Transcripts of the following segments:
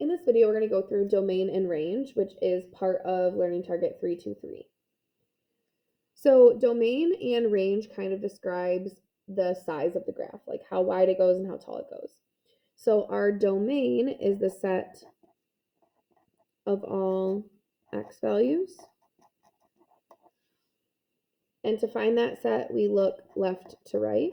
this video, we're going to go through domain and range, which is part of Learning Target 323. So domain and range kind of describes the size of the graph, like how wide it goes and how tall it goes. So our domain is the set of all x values. And to find that set, we look left to right.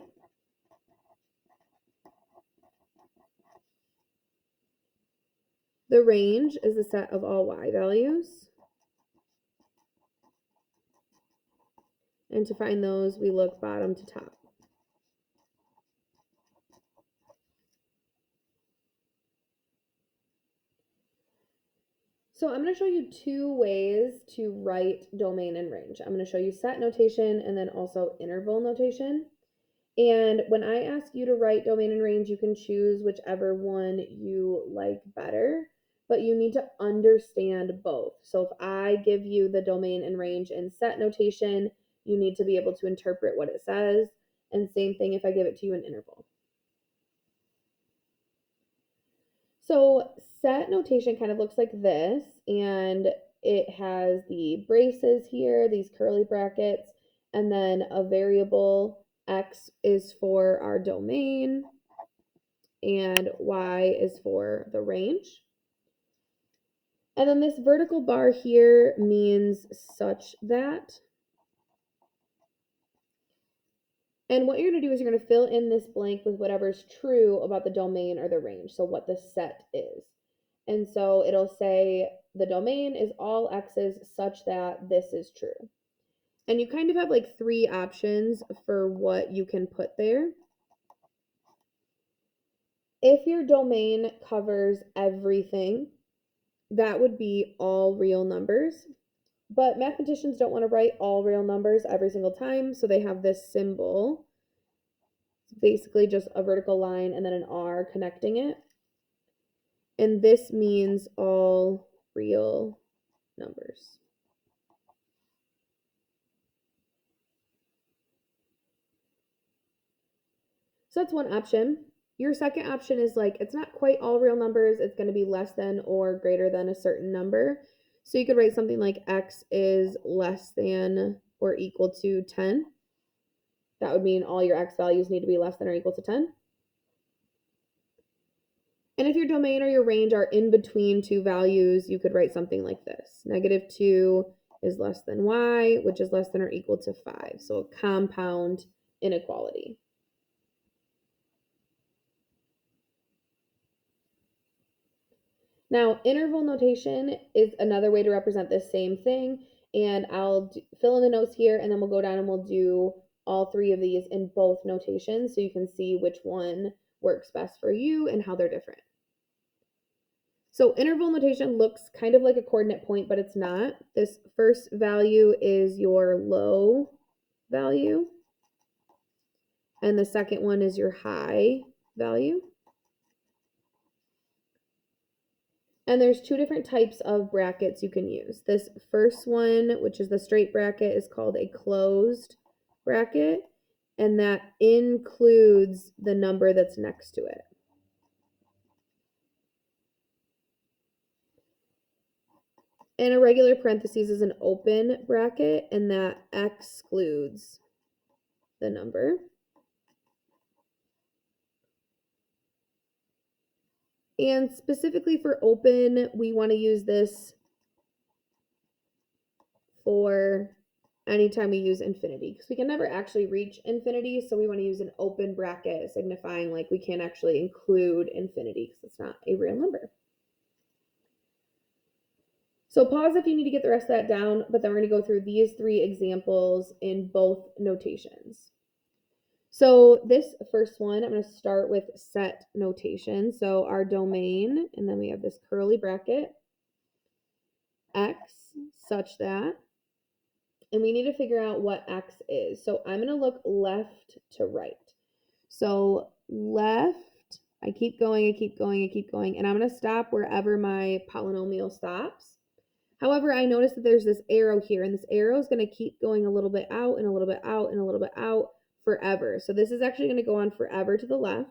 The range is the set of all y values. And to find those, we look bottom to top. So I'm going to show you two ways to write domain and range. I'm going to show you set notation and then also interval notation. And when I ask you to write domain and range, you can choose whichever one you like better, but you need to understand both. So if I give you the domain and range in set notation, you need to be able to interpret what it says. And same thing if I give it to you in interval. So set notation kind of looks like this, and it has the braces here, these curly brackets, and then a variable x is for our domain, and y is for the range. And then this vertical bar here means such that. And what you're going to do is you're going to fill in this blank with whatever's true about the domain or the range, so what the set is. And so it'll say the domain is all x's such that this is true. And you kind of have like three options for what you can put there. If your domain covers everything, that would be all real numbers. But mathematicians don't want to write all real numbers every single time, so they have this symbol. It's basically just a vertical line and then an R connecting it. And this means all real numbers. So that's one option. Your second option is like, it's not quite all real numbers. It's going to be less than or greater than a certain number. So you could write something like x is less than or equal to 10. That would mean all your x values need to be less than or equal to 10. And if your domain or your range are in between two values, you could write something like this. -2 is less than y, which is less than or equal to 5. So a compound inequality. Now, interval notation is another way to represent this same thing. And I'll fill in the notes here, and then we'll go down and we'll do all three of these in both notations so you can see which one works best for you and how they're different. So interval notation looks kind of like a coordinate point, but it's not. This first value is your low value, and the second one is your high value. And there's two different types of brackets you can use. This first one, which is the straight bracket, is called a closed bracket, and that includes the number that's next to it. And a regular parentheses is an open bracket, and that excludes the number. And specifically for open, we want to use this for anytime we use infinity, because we can never actually reach infinity, so we want to use an open bracket signifying like we can't actually include infinity because it's not a real number. So pause if you need to get the rest of that down, but then we're going to go through these three examples in both notations. So this first one, I'm going to start with set notation. So our domain, and then we have this curly bracket, x such that, and we need to figure out what x is. So I'm going to look left to right. So left, I keep going, and I'm going to stop wherever my polynomial stops. However, I notice that there's this arrow here, and this arrow is going to keep going a little bit out and a little bit out and a little bit out forever. So this is actually going to go on forever to the left.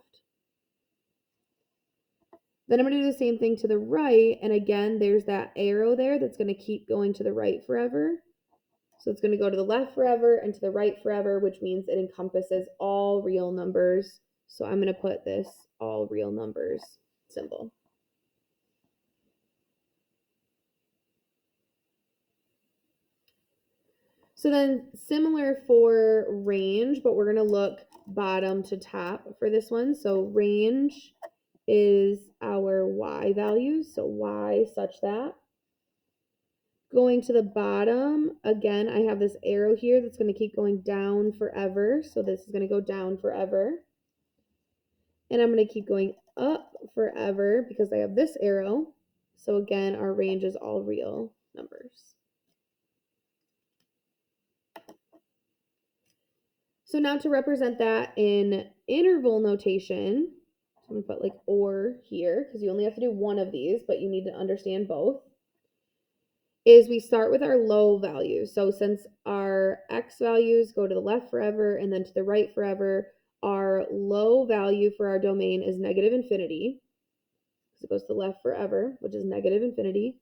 Then I'm going to do the same thing to the right, and again, there's that arrow there that's going to keep going to the right forever. So it's going to go to the left forever and to the right forever, which means it encompasses all real numbers. So I'm going to put this all real numbers symbol. So then similar for range, but we're going to look bottom to top for this one. So range is our y values, so y such that. Going to the bottom, again, I have this arrow here that's going to keep going down forever. So this is going to go down forever. And I'm going to keep going up forever because I have this arrow. So again, our range is all real numbers. So now to represent that in interval notation, so I'm going to put like or here because you only have to do one of these, but you need to understand both, is we start with our low values. So since our x values go to the left forever and then to the right forever, our low value for our domain is negative infinity. It goes to the left forever, which is negative infinity.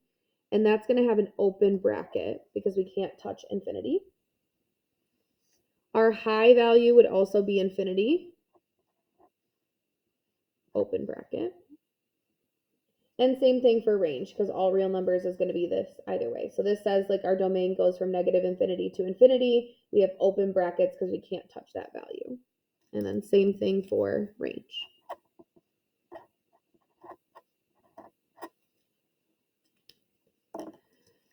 And that's going to have an open bracket because we can't touch infinity. Our high value would also be infinity, open bracket. And same thing for range, because all real numbers is going to be this either way. So this says like our domain goes from negative infinity to infinity. We have open brackets because we can't touch that value. And then same thing for range.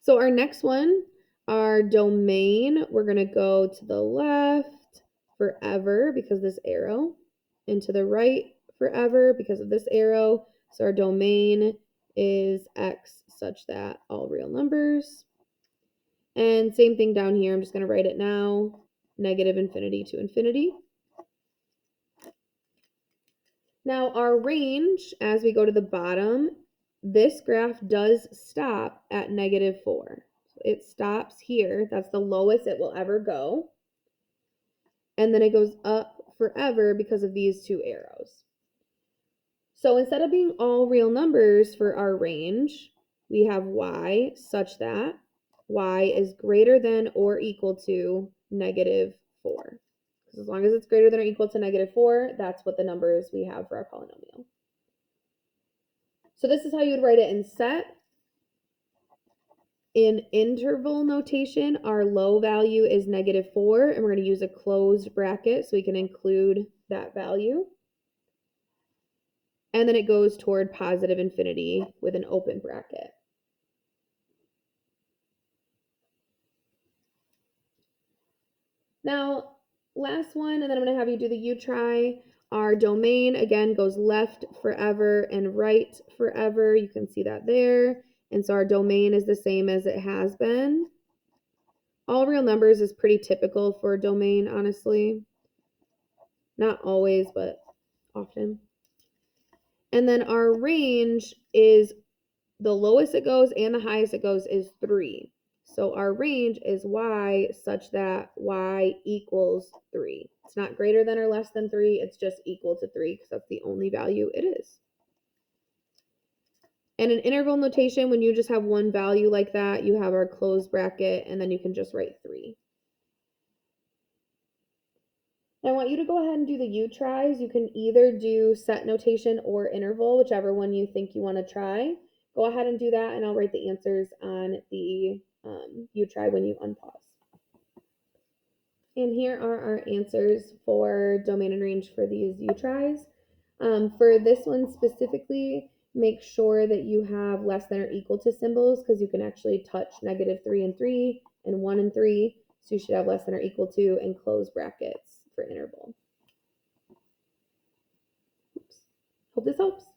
So our next one, our domain, we're going to go to the left forever because this arrow, and to the right forever because of this arrow. So our domain is x such that all real numbers. And same thing down here, I'm just going to write it now, negative infinity to infinity. Now our range, as we go to the bottom, this graph does stop at -4. So it stops here. That's the lowest it will ever go. And then it goes up forever because of these two arrows. So instead of being all real numbers for our range, we have y such that y is greater than or equal to -4. As long as it's greater than or equal to -4, that's what the numbers we have for our polynomial. So this is how you would write it in set. In interval notation, our low value is -4, and we're going to use a closed bracket so we can include that value. And then it goes toward positive infinity with an open bracket. Now, last one, and then I'm going to have you do the u-try. Our domain, again, goes left forever and right forever. You can see that there. And so our domain is the same as it has been. All real numbers is pretty typical for a domain, honestly. Not always, but often. And then our range is the lowest it goes and the highest it goes is 3. So our range is y such that y equals 3. It's not greater than or less than 3. It's just equal to 3 because that's the only value it is. And in interval notation, when you just have one value like that, you have our closed bracket, and then you can just write 3. I want you to go ahead and do the u-tries. You can either do set notation or interval, whichever one you think you want to try. Go ahead and do that, and I'll write the answers on the u-try when you unpause. And here are our answers for domain and range for these u-tries. For this one specifically, make sure that you have less than or equal to symbols because you can actually touch -3 and 3 and 1 and 3. So you should have less than or equal to and close brackets for interval. Oops. Hope this helps.